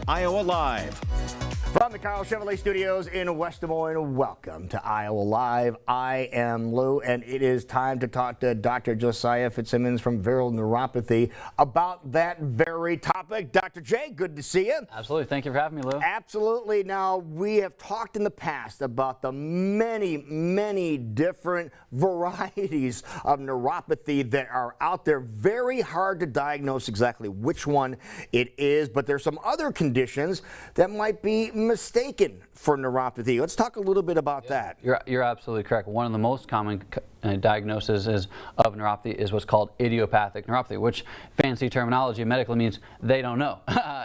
Iowa Live. From the Kyle Chevrolet Studios in West Des Moines, welcome to Iowa Live. I am Lou, and it is time to talk to Dr. Josiah Fitzsimmons from Vero Neuropathy about that very topic. Dr. J, good to see you. Absolutely. Thank you for having me, Lou. Absolutely. Now, we have talked in the past about the many different varieties of neuropathy that are out there. Very hard to diagnose exactly which one it is, but there's some other conditions that might be mistaken for neuropathy. Let's talk a little bit about that. You're absolutely correct. One of the most common diagnoses of neuropathy is what's called idiopathic neuropathy, which fancy terminology medically means they don't know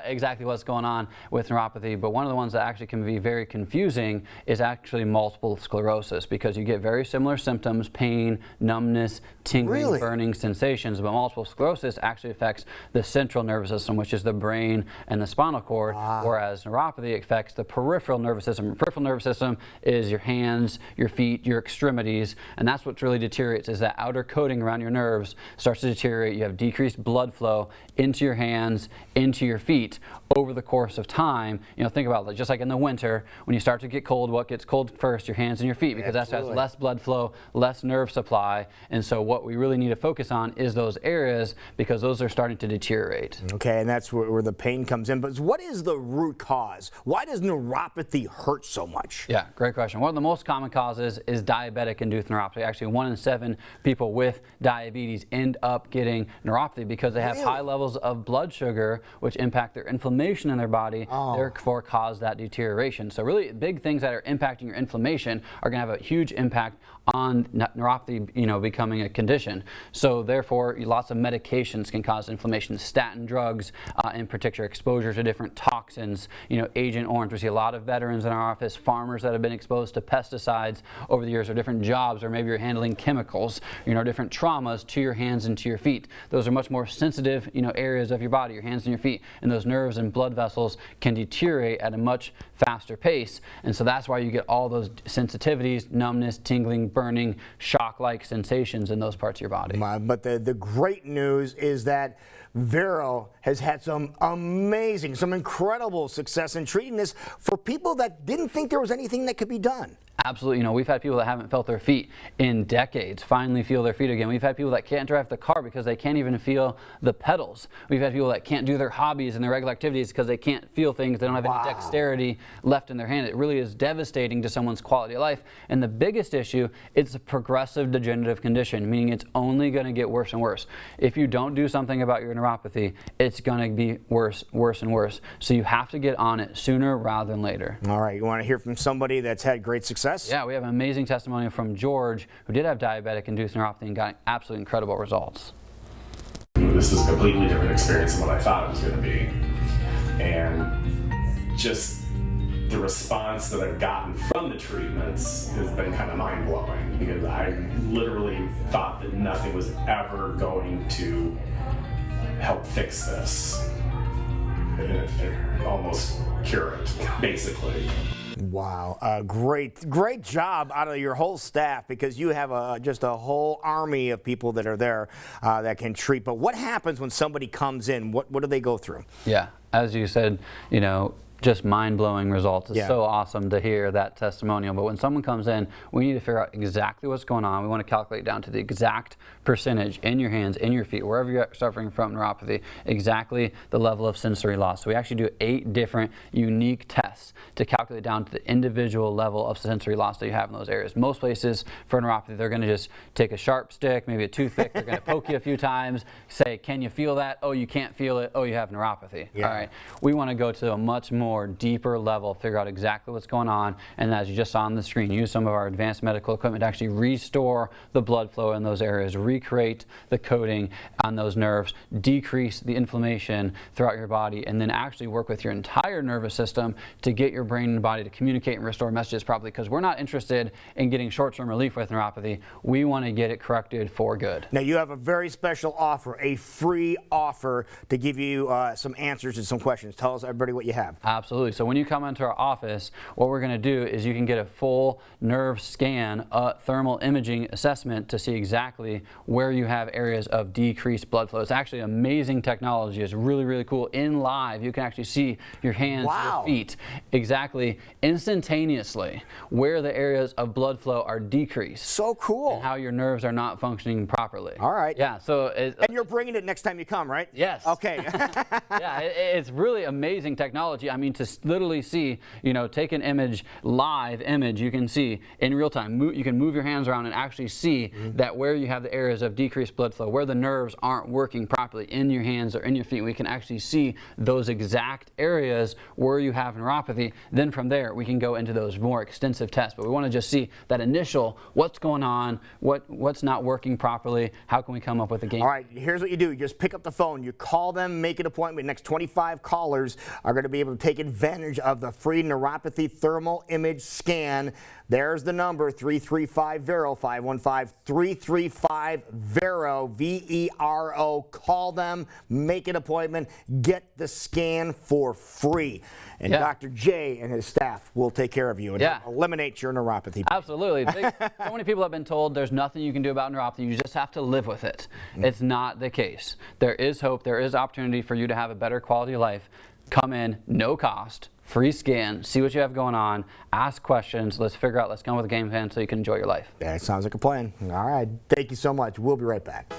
exactly what's going on with neuropathy. But one of the ones that actually can be very confusing is actually multiple sclerosis, because you get very similar symptoms: pain, numbness, tingling, burning sensations. But multiple sclerosis actually affects the central nervous system, which is the brain and the spinal cord, whereas neuropathy affects the peripheral nervous system. The peripheral nervous system is your hands, your feet, your extremities, and that's what really deteriorates. Is that outer coating around your nerves starts to deteriorate. You have decreased blood flow into your hands, into your feet over the course of time. You know, think about it, just like in the winter, when you start to get cold, what gets cold first? Your hands and your feet, because that has less blood flow, less nerve supply. And so what we really need to focus on is those areas, because those are starting to deteriorate. Okay, and that's where the pain comes in. But what is the root cause? Why does neuropathy hurt so much? Yeah, great question. One of the most common causes is diabetic-induced neuropathy. Actually, 1 in 7 people with diabetes end up getting neuropathy because they have high levels of blood sugar, which impact their inflammation in their body, therefore cause that deterioration. So really big things that are impacting your inflammation are going to have a huge impact on neuropathy, becoming a condition. So therefore, lots of medications can cause inflammation. Statin drugs, in particular, exposure to different toxins, Agent Orange. We see a lot of veterans in our office, farmers that have been exposed to pesticides over the years, or different jobs, or maybe you're handling chemicals, different traumas to your hands and to your feet. Those are much more sensitive, areas of your body, your hands and your feet, and those nerves and blood vessels can deteriorate at a much faster pace. And so that's why you get all those sensitivities, numbness, tingling, burning, shock-like sensations in those parts of your body. But the great news is that Vero has had some incredible success in treating this for people that didn't think there was anything that could be done. Absolutely. We've had people that haven't felt their feet in decades finally feel their feet again. We've had people that can't drive the car because they can't even feel the pedals. We've had people that can't do their hobbies and their regular activities because they can't feel things. They don't have any dexterity left in their hand. It really is devastating to someone's quality of life. And the biggest issue, it's a progressive degenerative condition, meaning it's only going to get worse and worse. If you don't do something about your neuropathy, it's going to be worse and worse. So you have to get on it sooner rather than later. All right. You want to hear from somebody that's had great success? Yeah, we have an amazing testimonial from George, who did have diabetic-induced neuropathy and got absolutely incredible results. This was a completely different experience than what I thought it was going to be. And just the response that I've gotten from the treatments has been kind of mind-blowing, because I literally thought that nothing was ever going to help fix this. It almost cure it, basically. Wow, great job out of your whole staff, because you have just a whole army of people that are there that can treat. But what happens when somebody comes in? What do they go through? Yeah, as you said, just mind-blowing results. It's so awesome to hear that testimonial. But when someone comes in, we need to figure out exactly what's going on. We want to calculate down to the exact percentage in your hands, in your feet, wherever you're suffering from neuropathy, exactly the level of sensory loss. So we actually do 8 different unique tests to calculate down to the individual level of sensory loss that you have in those areas. Most places for neuropathy, they're going to just take a sharp stick, maybe a toothpick, they're going to poke you a few times, say, can you feel that? Oh, you can't feel it. Oh, you have neuropathy. All right. We want to go to a much more deeper level, figure out exactly what's going on, and as you just saw on the screen, use some of our advanced medical equipment to actually restore the blood flow in those areas, recreate the coating on those nerves, decrease the inflammation throughout your body, and then actually work with your entire nervous system to get your brain and body to communicate and restore messages properly, because we're not interested in getting short-term relief with neuropathy. We want to get it corrected for good. Now, you have a very special offer, a free offer to give you some answers to some questions. Tell us, everybody, what you have. Absolutely. So when you come into our office, what we're going to do is you can get a full nerve scan, thermal imaging assessment to see exactly where you have areas of decreased blood flow. It's actually amazing technology. It's really, really cool. In live, you can actually see your hands, wow. your feet, exactly instantaneously where the areas of blood flow are decreased. So cool. And how your nerves are not functioning properly. All right. Yeah. So. And you're bringing it next time you come, right? Yes. Okay. Yeah, it's really amazing technology. I mean, to literally see, you know, take an image, live image, you can see in real time. You can move your hands around and actually see that where you have the areas of decreased blood flow, where the nerves aren't working properly in your hands or in your feet, we can actually see those exact areas where you have neuropathy. Then from there, we can go into those more extensive tests. But we want to just see that initial, what's going on, what's not working properly, how can we come up with a game. All right, here's what you do. You just pick up the phone, you call them, make an appointment. Next 25 callers are going to be able to take advantage of the free neuropathy thermal image scan. There's the number, 335-VERO, 515-335-VERO, V-E-R-O. Call them, make an appointment, get the scan for free. And Dr. J and his staff will take care of you and eliminate your neuropathy. Absolutely. So many people have been told there's nothing you can do about neuropathy. You just have to live with it. It's not the case. There is hope. There is opportunity for you to have a better quality of life. Come in, no cost, free scan, see what you have going on, ask questions, let's figure out, let's come up with a game plan so you can enjoy your life. That sounds like a plan. All right. Thank you so much. We'll be right back.